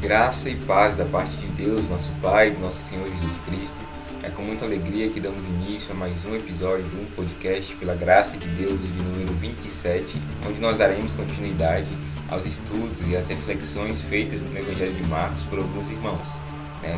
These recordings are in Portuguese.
Graça e paz da parte de Deus, nosso Pai, do nosso Senhor Jesus Cristo. É com muita alegria que damos início a mais um episódio de um podcast pela graça de Deus de número 27, onde nós daremos continuidade aos estudos e às reflexões feitas no Evangelho de Marcos por alguns irmãos,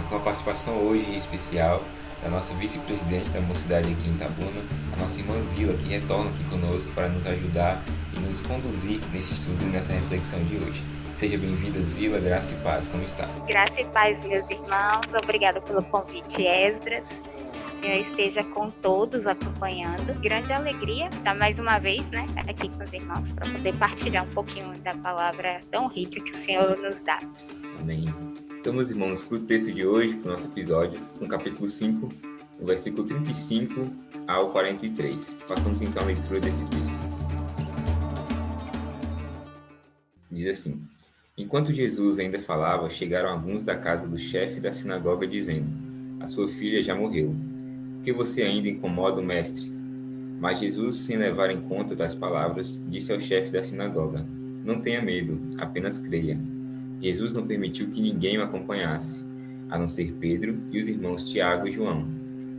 com a participação hoje em especial da nossa vice-presidente da Mocidade aqui em Itabuna, a nossa irmã Zila, que retorna aqui conosco para nos ajudar e nos conduzir nesse estudo e nessa reflexão de hoje. Seja bem-vinda, Zila, graça e paz, como está? Graça e paz, meus irmãos, obrigada pelo convite, Esdras. Que o Senhor esteja com todos acompanhando. Grande alegria estar mais uma vez, aqui com os irmãos, para poder partilhar um pouquinho da palavra tão rica que o Senhor nos dá. Amém. Então, meus irmãos, para o texto de hoje, para o nosso episódio, no capítulo 5, no versículo 35 ao 43. Façamos então a leitura desse texto. Diz assim: Enquanto Jesus ainda falava, chegaram alguns da casa do chefe da sinagoga, dizendo: A sua filha já morreu. Por que você ainda incomoda o mestre? Mas Jesus, sem levar em conta tais palavras, disse ao chefe da sinagoga: Não tenha medo, apenas creia. Jesus não permitiu que ninguém o acompanhasse, a não ser Pedro e os irmãos Tiago e João.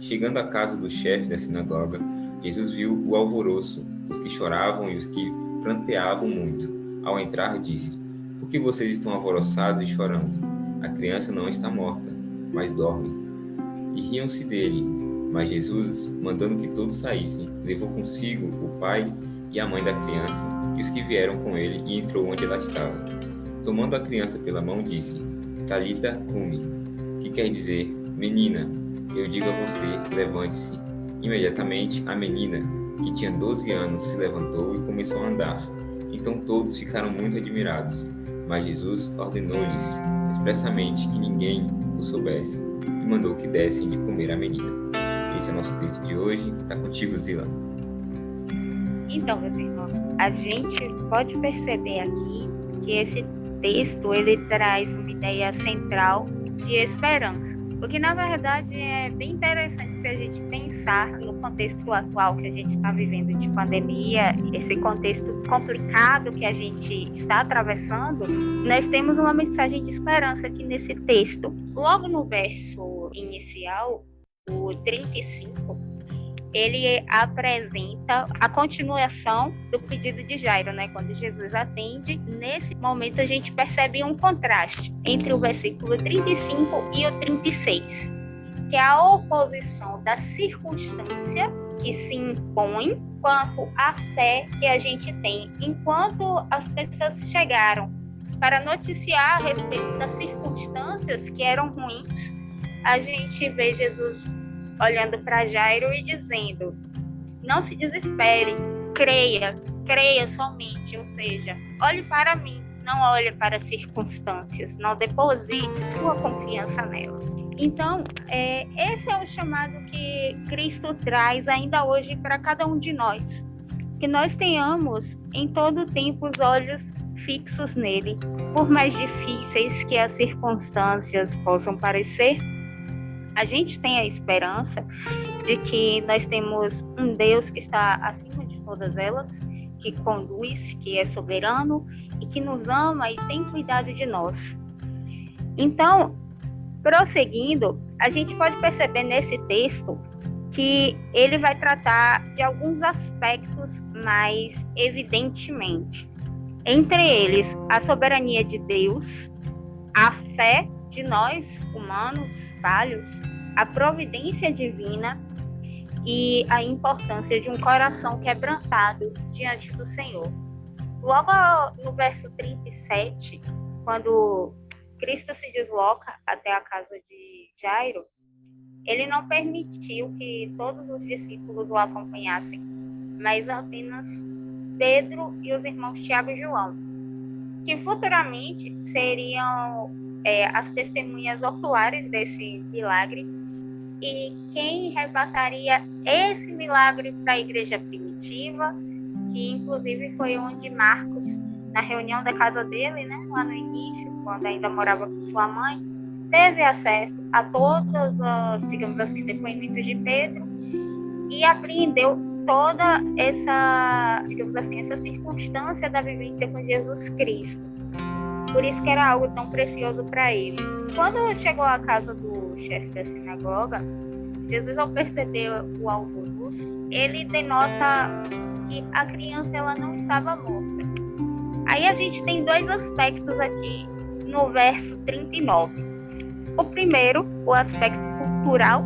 Chegando à casa do chefe da sinagoga, Jesus viu o alvoroço, os que choravam e os que pranteavam muito. Ao entrar, disse: Por que vocês estão alvoroçados e chorando? A criança não está morta, mas dorme. E riam-se dele. Mas Jesus, mandando que todos saíssem, levou consigo o pai e a mãe da criança e os que vieram com ele, e entrou onde ela estava. Tomando a criança pela mão, disse: Talita cumi, que quer dizer: Menina, eu digo a você, levante-se. Imediatamente a menina, que tinha 12 anos, se levantou e começou a andar. Então todos ficaram muito admirados. Mas Jesus ordenou-lhes expressamente que ninguém o soubesse e mandou que dessem de comer à menina. Esse é o nosso texto de hoje. Está contigo, Zila. Então, meus irmãos, a gente pode perceber aqui que esse texto ele traz uma ideia central de esperança. O que, na verdade, é bem interessante se a gente pensar no contexto atual que a gente está vivendo de pandemia, esse contexto complicado que a gente está atravessando. Nós temos uma mensagem de esperança aqui nesse texto. Logo no verso inicial, o 35, ele apresenta a continuação do pedido de Jairo, quando Jesus atende. Nesse momento a gente percebe um contraste entre o versículo 35 e o 36, que é a oposição da circunstância que se impõe quanto à fé que a gente tem. Enquanto as pessoas chegaram para noticiar a respeito das circunstâncias que eram ruins, a gente vê Jesus olhando para Jairo e dizendo: não se desespere, creia somente, ou seja, olhe para mim, não olhe para as circunstâncias, não deposite sua confiança nela. Então, esse é o chamado que Cristo traz ainda hoje para cada um de nós, que nós tenhamos em todo o tempo os olhos fixos nele, por mais difíceis que as circunstâncias possam parecer. A gente tem a esperança de que nós temos um Deus que está acima de todas elas, que conduz, que é soberano e que nos ama e tem cuidado de nós. Então, prosseguindo, a gente pode perceber nesse texto que ele vai tratar de alguns aspectos mais evidentemente. Entre eles, a soberania de Deus, a fé de nós, humanos, falhos, a providência divina e a importância de um coração quebrantado diante do Senhor. Logo no verso 37, quando Cristo se desloca até a casa de Jairo, ele não permitiu que todos os discípulos o acompanhassem, mas apenas Pedro e os irmãos Tiago e João, que futuramente seriam as testemunhas oculares desse milagre, e quem repassaria esse milagre para a igreja primitiva, que inclusive foi onde Marcos, na reunião da casa dele, lá no início, quando ainda morava com sua mãe, teve acesso a todos os, digamos assim, depoimentos de Pedro e apreendeu toda essa, digamos assim, essa circunstância da vivência com Jesus Cristo. Por isso que era algo tão precioso para ele. Quando chegou à casa do chefe da sinagoga, Jesus, ao perceber o alvoroço, ele denota que a criança ela não estava morta. Aí a gente tem dois aspectos aqui no verso 39. O primeiro, o aspecto cultural,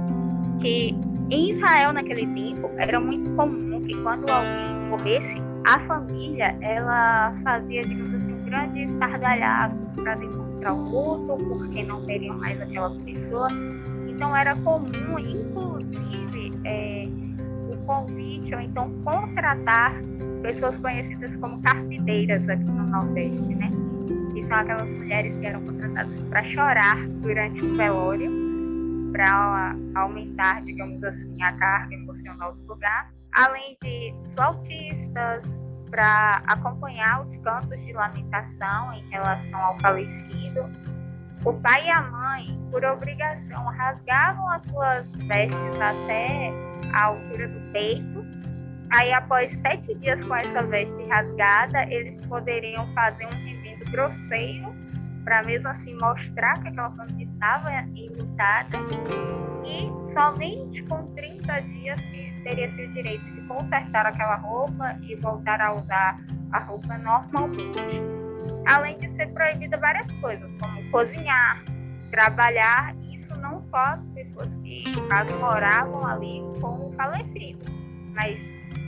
que em Israel naquele tempo era muito comum que quando alguém morresse, a família ela fazia, digamos assim, um grande estardalhaço para demonstrar o luto, porque não teriam mais aquela pessoa. Então era comum, inclusive, o convite ou então contratar pessoas conhecidas como carpideiras aqui no Nordeste, né? Que são aquelas mulheres que eram contratadas para chorar durante o velório, para aumentar, digamos assim, a carga emocional do lugar, além de flautistas para acompanhar os cantos de lamentação em relação ao falecido. O pai e a mãe, por obrigação, rasgavam as suas vestes até a altura do peito. Aí, após 7 dias com essa veste rasgada, eles poderiam fazer um remendo grosseiro para mesmo assim mostrar que aquela família estava enlutada. E somente com 30 dias que teria-se o direito de consertar aquela roupa e voltar a usar a roupa normalmente. Além de ser proibida várias coisas, como cozinhar, trabalhar, isso não só as pessoas que moravam ali com o falecido, mas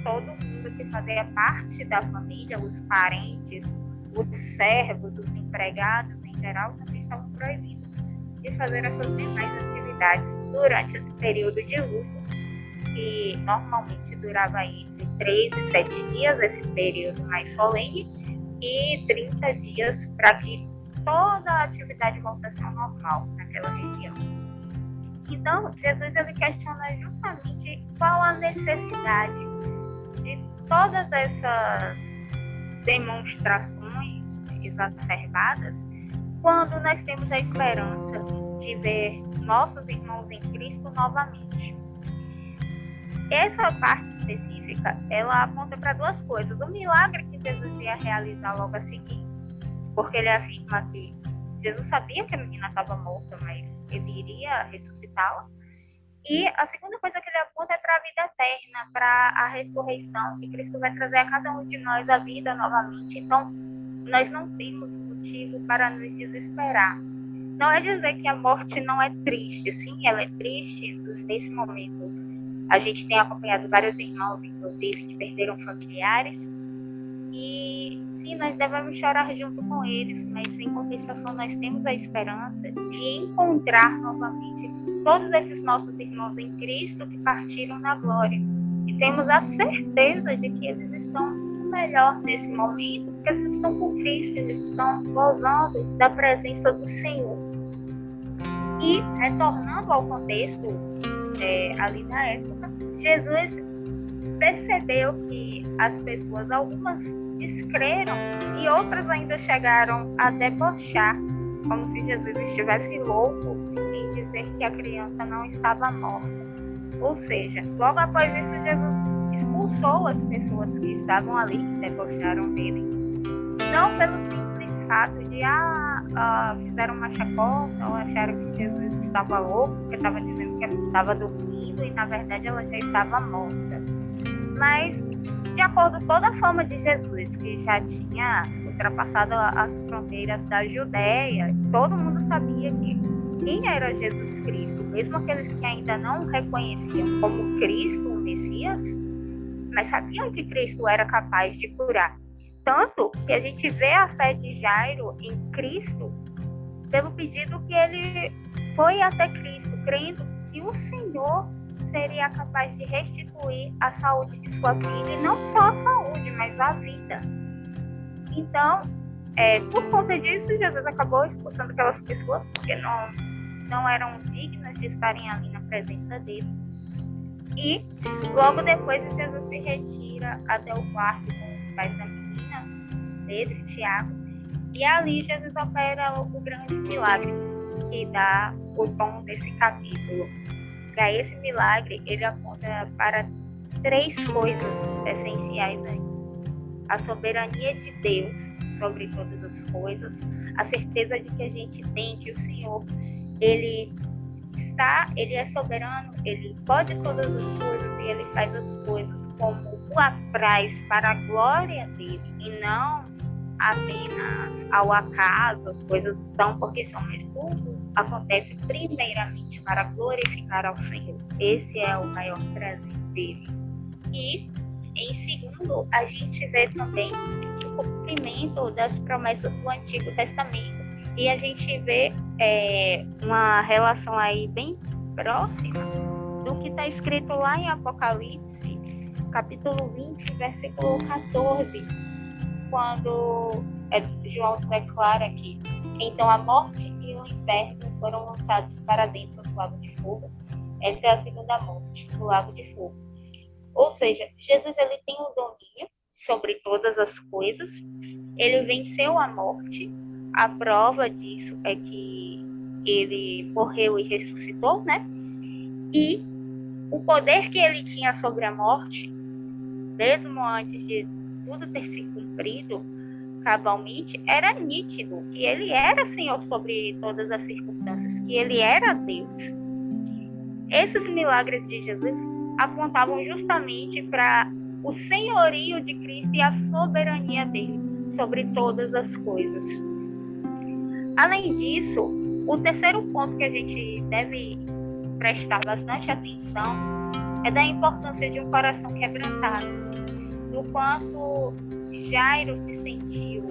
todo mundo que fazia parte da família, os parentes, os servos, os empregados em geral, também estavam proibidos de fazer essas demais atividades durante esse período de luto, que normalmente durava entre 3 e 7 dias, esse período mais solene, e 30 dias para que toda a atividade voltasse ao normal naquela região. Então, Jesus ele questiona justamente qual a necessidade de todas essas demonstrações exacerbadas quando nós temos a esperança de ver nossos irmãos em Cristo novamente. Essa parte específica, ela aponta para duas coisas. O milagre que Jesus ia realizar logo a seguir, porque ele afirma que Jesus sabia que a menina estava morta, mas ele iria ressuscitá-la. E a segunda coisa que ele aponta é para a vida eterna, para a ressurreição, que Cristo vai trazer a cada um de nós a vida novamente. Então, nós não temos motivo para nos desesperar. Não é dizer que a morte não é triste. Sim, ela é triste nesse momento. A gente tem acompanhado vários irmãos, inclusive, que perderam familiares. E sim, nós devemos chorar junto com eles, mas em compensação nós temos a esperança de encontrar novamente todos esses nossos irmãos em Cristo que partiram na glória. E temos a certeza de que eles estão melhor nesse momento, porque eles estão com Cristo, eles estão gozando da presença do Senhor. E, retornando ao contexto ali na época, Jesus percebeu que as pessoas, algumas descreram e outras ainda chegaram a debochar, como se Jesus estivesse louco em dizer que a criança não estava morta. Ou seja, logo após isso, Jesus expulsou as pessoas que estavam ali, que debocharam dele, não pelo simples fato de fizeram uma chacota ou acharam que Jesus estava louco, porque estava dizendo que ela estava dormindo e na verdade ela já estava morta. Mas, de acordo com toda a fama de Jesus, que já tinha ultrapassado as fronteiras da Judéia, todo mundo sabia que quem era Jesus Cristo, mesmo aqueles que ainda não o reconheciam como Cristo, o Messias, mas sabiam que Cristo era capaz de curar. Tanto que a gente vê a fé de Jairo em Cristo pelo pedido que ele foi até Cristo, crendo que o Senhor seria capaz de restituir a saúde de sua filha, e não só a saúde, mas a vida. Então, por conta disso, Jesus acabou expulsando aquelas pessoas, porque não eram dignas de estarem ali na presença dele. E, logo depois, Jesus se retira até o quarto com os pais da menina, Pedro e Tiago, e ali Jesus opera o grande milagre, que dá o tom desse capítulo. Para esse milagre, ele aponta para 3 coisas essenciais aí. a soberania de Deus sobre todas as coisas, a certeza de que a gente tem que o Senhor, Ele é soberano, Ele pode todas as coisas e Ele faz as coisas como o apraz para a glória dEle e não apenas ao acaso. As coisas são porque são, mas tudo acontece primeiramente para glorificar ao Senhor. Esse é o maior prazer dEle. E em segundo, a gente vê também o cumprimento das promessas do Antigo Testamento. E a gente vê uma relação aí bem próxima do que está escrito lá em Apocalipse, capítulo 20, versículo 14, quando João declara que então a morte e o inferno foram lançados para dentro do lago de fogo. Esta é a segunda morte, do lago de fogo. Ou seja, Jesus ele tem o domínio sobre todas as coisas, ele venceu a morte. A prova disso é que ele morreu e ressuscitou, né? E o poder que ele tinha sobre a morte, mesmo antes de tudo ter se cumprido cabalmente, era nítido, que ele era Senhor sobre todas as circunstâncias, que ele era Deus. Esses milagres de Jesus apontavam justamente para o senhorio de Cristo e a soberania dele sobre todas as coisas. Além disso, o terceiro ponto que a gente deve prestar bastante atenção é da importância de um coração quebrantado. Do quanto Jairo se sentiu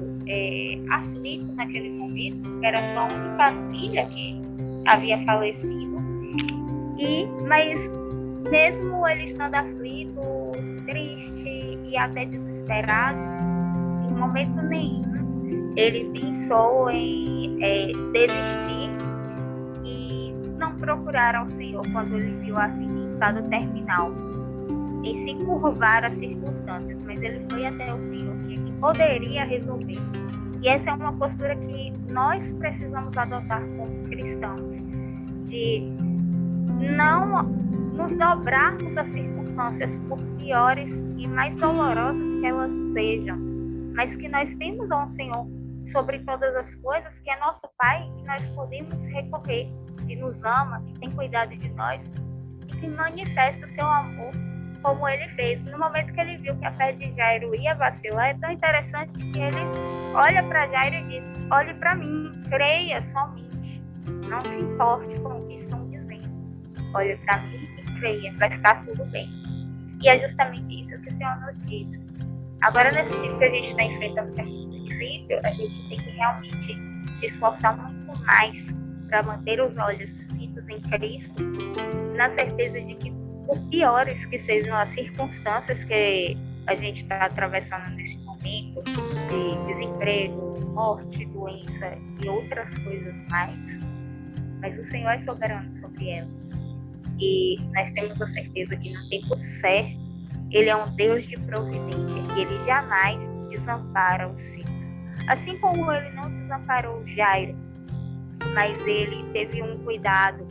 aflito naquele momento, era sua única filha que havia falecido, mas mesmo ele estando aflito, triste e até desesperado, em momento nenhum ele pensou em desistir e não procurar ao Senhor quando ele viu a filha em estado terminal, em se curvar às circunstâncias, mas ele foi até o Senhor, que poderia resolver. E essa é uma postura que nós precisamos adotar como cristãos, de não nos dobrarmos às circunstâncias, por piores e mais dolorosas que elas sejam, mas que nós temos a um Senhor sobre todas as coisas, que é nosso Pai, que nós podemos recorrer, que nos ama, que tem cuidado de nós e que manifesta o seu amor como ele fez. No momento que ele viu que a fé de Jairo ia vacilar, é tão interessante que ele olha para Jairo e diz: olhe para mim, creia somente, não se importe com o que estão dizendo, olhe para mim e creia, vai ficar tudo bem. E é justamente isso que o Senhor nos diz. Agora, nesse tempo que a gente está enfrentando, que é muito difícil, a gente tem que realmente se esforçar muito mais para manter os olhos fitos em Cristo, na certeza de que, por piores que sejam as circunstâncias que a gente está atravessando nesse momento, de desemprego, morte, doença e outras coisas mais, mas o Senhor é soberano sobre elas. E nós temos a certeza que no tempo certo, Ele é um Deus de providência e Ele jamais desampara os seus. Assim como Ele não desamparou Jairo, mas Ele teve um cuidado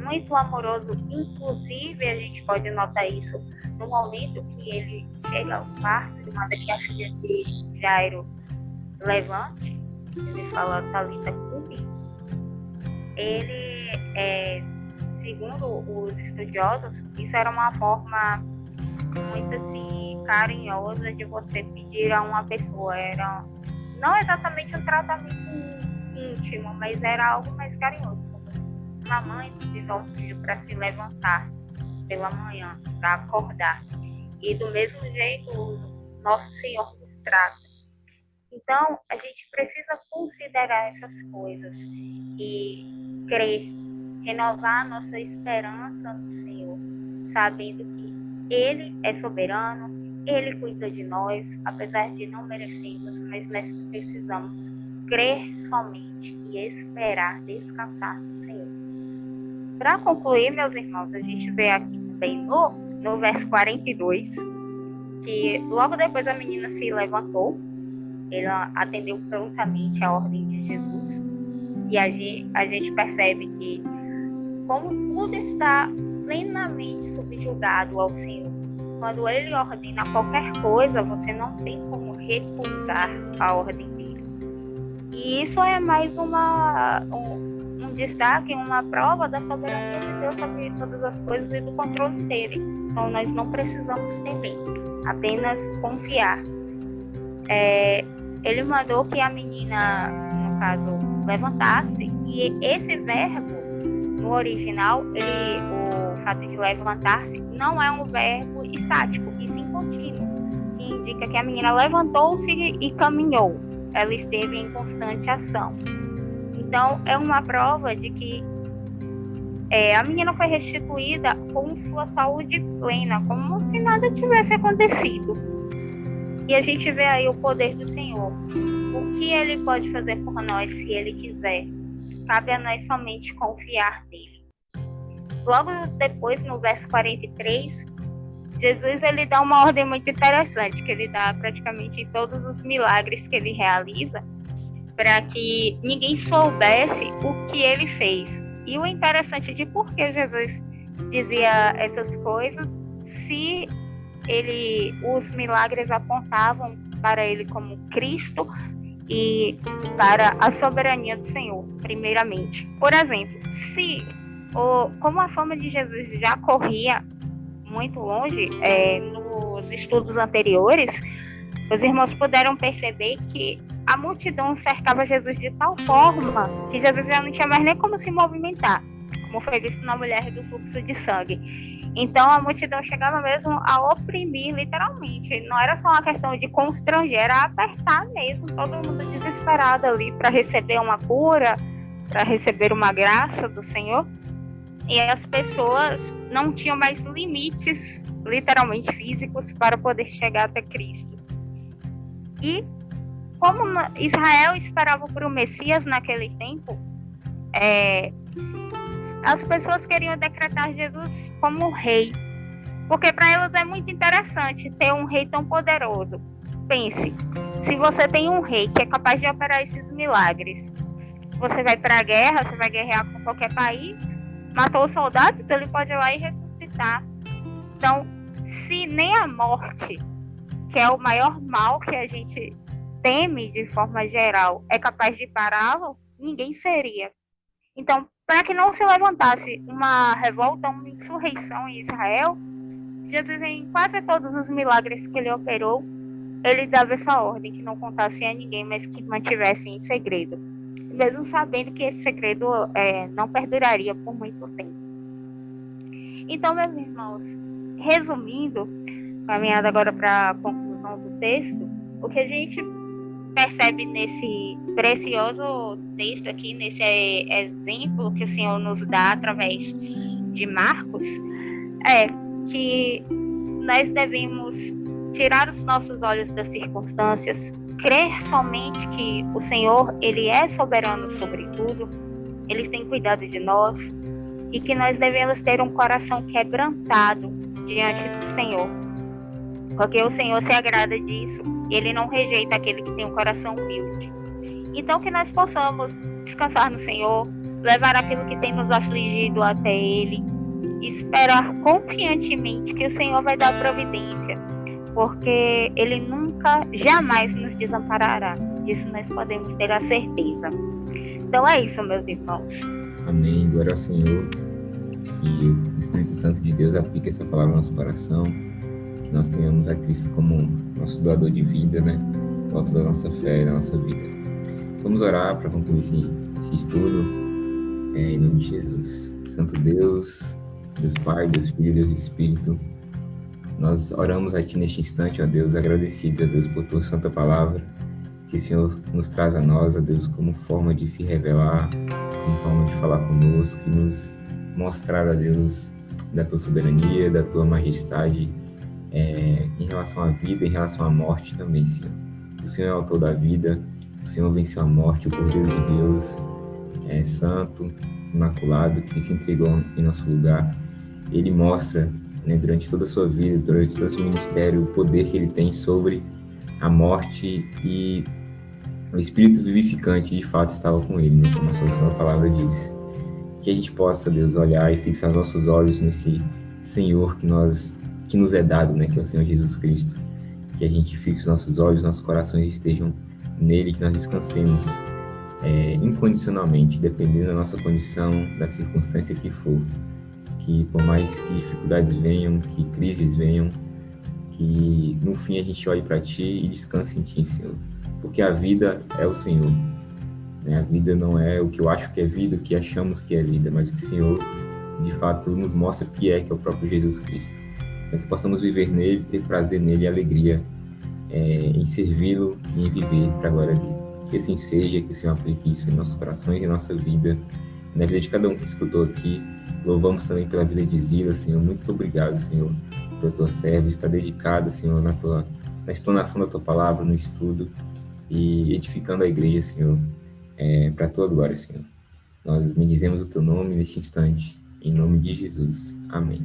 muito amoroso. Inclusive, a gente pode notar isso no momento que Ele chega ao quarto e manda que a filha de Jairo levante. Ele fala: Talita cumi. Ele, segundo os estudiosos, isso era uma forma muito assim carinhosa de você pedir a uma pessoa. Era não exatamente um tratamento íntimo, mas era algo mais carinhoso. Uma mãe pedindo ao filho para se levantar pela manhã, para acordar. E do mesmo jeito, o nosso Senhor nos trata. Então, a gente precisa considerar essas coisas e crer, renovar a nossa esperança no Senhor, sabendo que Ele é soberano, Ele cuida de nós, apesar de não merecermos, mas nós precisamos crer somente e esperar, descansar no Senhor. Para concluir, meus irmãos, a gente vê aqui também no verso 42, que logo depois a menina se levantou, ela atendeu prontamente a ordem de Jesus, e a gente percebe que, como tudo está plenamente subjugado ao Senhor, quando ele ordena qualquer coisa, você não tem como recusar a ordem dele. E isso é mais um destaque, uma prova da soberania de Deus sobre todas as coisas e do controle dele. Então, nós não precisamos temer, apenas confiar. Ele mandou que a menina, no caso, levantasse, e esse verbo, no original, o fato de levantar-se, não é um verbo estático, e sim contínuo, que indica que a menina levantou-se e caminhou. Ela esteve em constante ação. Então, é uma prova de que a menina foi restituída com sua saúde plena, como se nada tivesse acontecido. E a gente vê aí o poder do Senhor. O que Ele pode fazer por nós, se Ele quiser? Cabe a nós somente confiar nele. Logo depois, no verso 43, Jesus ele dá uma ordem muito interessante, que ele dá praticamente em todos os milagres que ele realiza, para que ninguém soubesse o que ele fez. E o interessante de por que Jesus dizia essas coisas, se os milagres apontavam para ele como Cristo e para a soberania do Senhor, primeiramente. Por exemplo, como a fama de Jesus já corria muito longe, nos estudos anteriores, os irmãos puderam perceber que a multidão cercava Jesus de tal forma que Jesus já não tinha mais nem como se movimentar, como foi visto na mulher do fluxo de sangue. Então a multidão chegava mesmo a oprimir, literalmente. Não era só uma questão de constranger, era apertar mesmo, todo mundo desesperado ali para receber uma cura, para receber uma graça do Senhor. E as pessoas não tinham mais limites, literalmente físicos, para poder chegar até Cristo. E como Israel esperava por um Messias naquele tempo, as pessoas queriam decretar Jesus como rei, porque para elas é muito interessante ter um rei tão poderoso. Pense, se você tem um rei que é capaz de operar esses milagres, você vai para a guerra, você vai guerrear com qualquer país, matou os soldados, ele pode ir lá e ressuscitar. Então, se nem a morte, que é o maior mal que a gente teme de forma geral, é capaz de pará-lo, ninguém seria. Então, para que não se levantasse uma revolta, uma insurreição em Israel, Jesus, em quase todos os milagres que ele operou, ele dava essa ordem, que não contasse a ninguém, mas que mantivesse em segredo, mesmo sabendo que esse segredo não perduraria por muito tempo. Então, meus irmãos, resumindo, caminhando agora para a conclusão do texto, o que a gente percebe nesse precioso texto aqui, nesse exemplo que o Senhor nos dá através de Marcos, é que nós devemos tirar os nossos olhos das circunstâncias, crer somente que o Senhor, ele é soberano sobre tudo, ele tem cuidado de nós, e que nós devemos ter um coração quebrantado diante do Senhor, porque o Senhor se agrada disso, e ele não rejeita aquele que tem um coração humilde. Então, que nós possamos descansar no Senhor, levar aquilo que tem nos afligido até Ele, e esperar confiantemente que o Senhor vai dar providência, porque Ele nunca, jamais nos desamparará. Disso nós podemos ter a certeza. Então é isso, meus irmãos. Amém. Glória ao Senhor. Que o Espírito Santo de Deus aplique essa palavra no nosso coração, que nós tenhamos a Cristo como nosso doador de vida, né? O autor da nossa fé e da nossa vida. Vamos orar para concluir esse estudo, em nome de Jesus. Santo Deus, Deus Pai, Deus Filho, Deus Espírito, nós oramos a Ti neste instante, ó Deus, agradecidos, ó Deus, por Tua santa palavra, que o Senhor nos traz a nós, ó Deus, como forma de se revelar, como forma de falar conosco, e nos mostrar, ó Deus, da Tua soberania, da Tua majestade, em relação à vida, em relação à morte também, Senhor. O Senhor é o autor da vida, o Senhor venceu a morte, o Cordeiro de Deus, santo, imaculado, que se entregou em nosso lugar. Ele mostra, né, durante toda a sua vida, durante todo o seu ministério, o poder que ele tem sobre a morte, e o Espírito vivificante de fato estava com ele, né, como a solução da palavra diz. Que a gente possa, Deus, olhar e fixar os nossos olhos nesse Senhor que nós que nos é dado, né, que é o Senhor Jesus Cristo. Que a gente fixe os nossos olhos, nossos corações estejam nele, que nós descansemos incondicionalmente, dependendo da nossa condição, da circunstância que for. Que por mais que dificuldades venham, que crises venham, que no fim a gente olhe para Ti e descanse em Ti, Senhor. Porque a vida é o Senhor. Né? A vida não é o que eu acho que é vida, o que achamos que é vida, mas o que o Senhor, de fato, nos mostra que é o próprio Jesus Cristo. Então que possamos viver nele, ter prazer nele e alegria em servi-lo e em viver para a glória dele. Que assim seja, que o Senhor aplique isso em nossos corações, em nossa vida, na vida de cada um que escutou aqui. Louvamos também pela vida de Zila, Senhor. Muito obrigado, Senhor, pela tua serva, está dedicada, Senhor, na explanação da tua palavra, no estudo e edificando a igreja, Senhor, para a tua glória, Senhor. Nós bendizemos o teu nome neste instante, em nome de Jesus. Amém.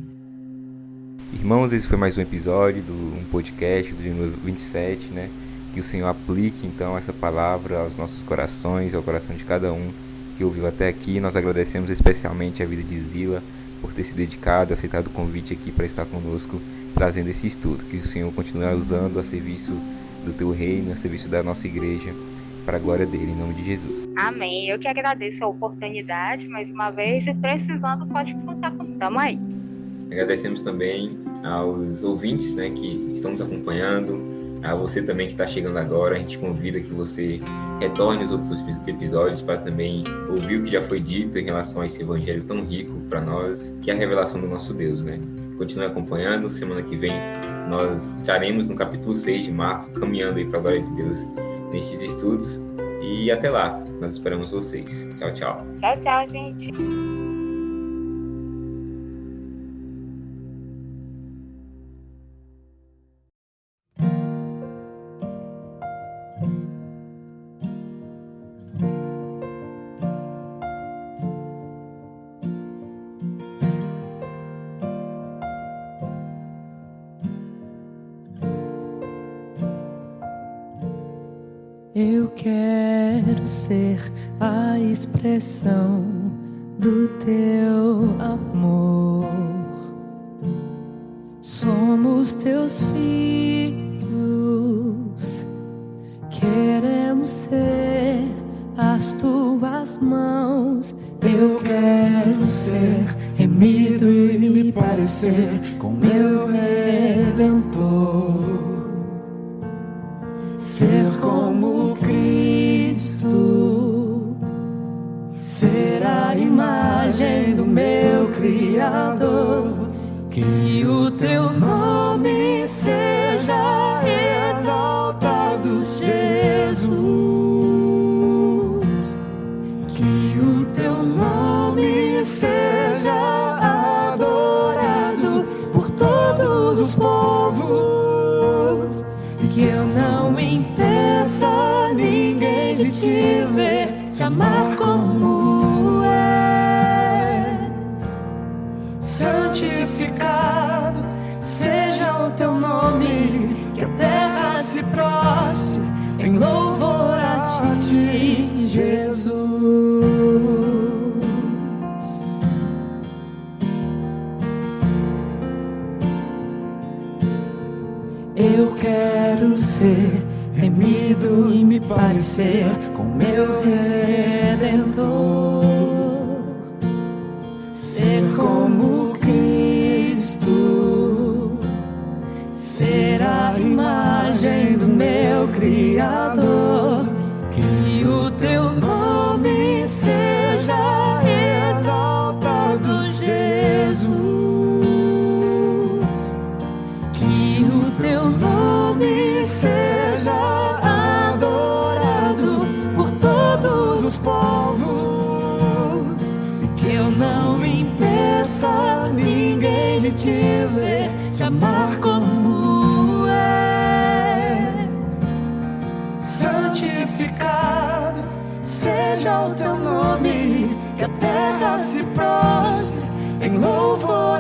Irmãos, esse foi mais um episódio um podcast do número 27, né? Que o Senhor aplique, então, essa palavra aos nossos corações, ao coração de cada um que ouviu até aqui. Nós agradecemos especialmente a vida de Zila por ter se dedicado, aceitado o convite aqui para estar conosco, trazendo esse estudo. Que o Senhor continue usando a serviço do teu reino, a serviço da nossa igreja, para a glória dele, em nome de Jesus. Amém. Eu que agradeço a oportunidade, mais uma vez, e precisando, pode contar comigo. Tamo aí. Agradecemos também aos ouvintes, né, que estão nos acompanhando, a você também que está chegando agora. A gente convida que você retorne os outros episódios para também ouvir o que já foi dito em relação a esse evangelho tão rico para nós, que é a revelação do nosso Deus, né? Continue acompanhando. Semana que vem nós estaremos no capítulo 6 de Marcos, caminhando aí para a glória de Deus nestes estudos. E até lá, nós esperamos vocês. Tchau, tchau. Tchau, tchau, gente. Eu quero ser a expressão do teu amor. Somos teus filhos, queremos ser as tuas mãos. Eu quero ser remido e me parecer com meu Redentor. Ser como Cristo, ser a imagem do meu Criador. Que o teu nome seja exaltado, Jesus. Que o teu nome seja adorado por todos os povos. Que eu não impeça ninguém de te ver, te amar como és. Santificado seja o teu nome, que a terra se prostre em louvor a ti, Jesus. Eu quero ser remido e me parecer com meu Redentor. Ser como Cristo, ser a imagem do meu Criador. Que o teu nome seja exaltado, Jesus. Que o teu nome seja adorado por todos os povos. E que eu não impeça ninguém de te ver, te amar como és. Santificado seja o teu nome, que a terra se prostre em louvor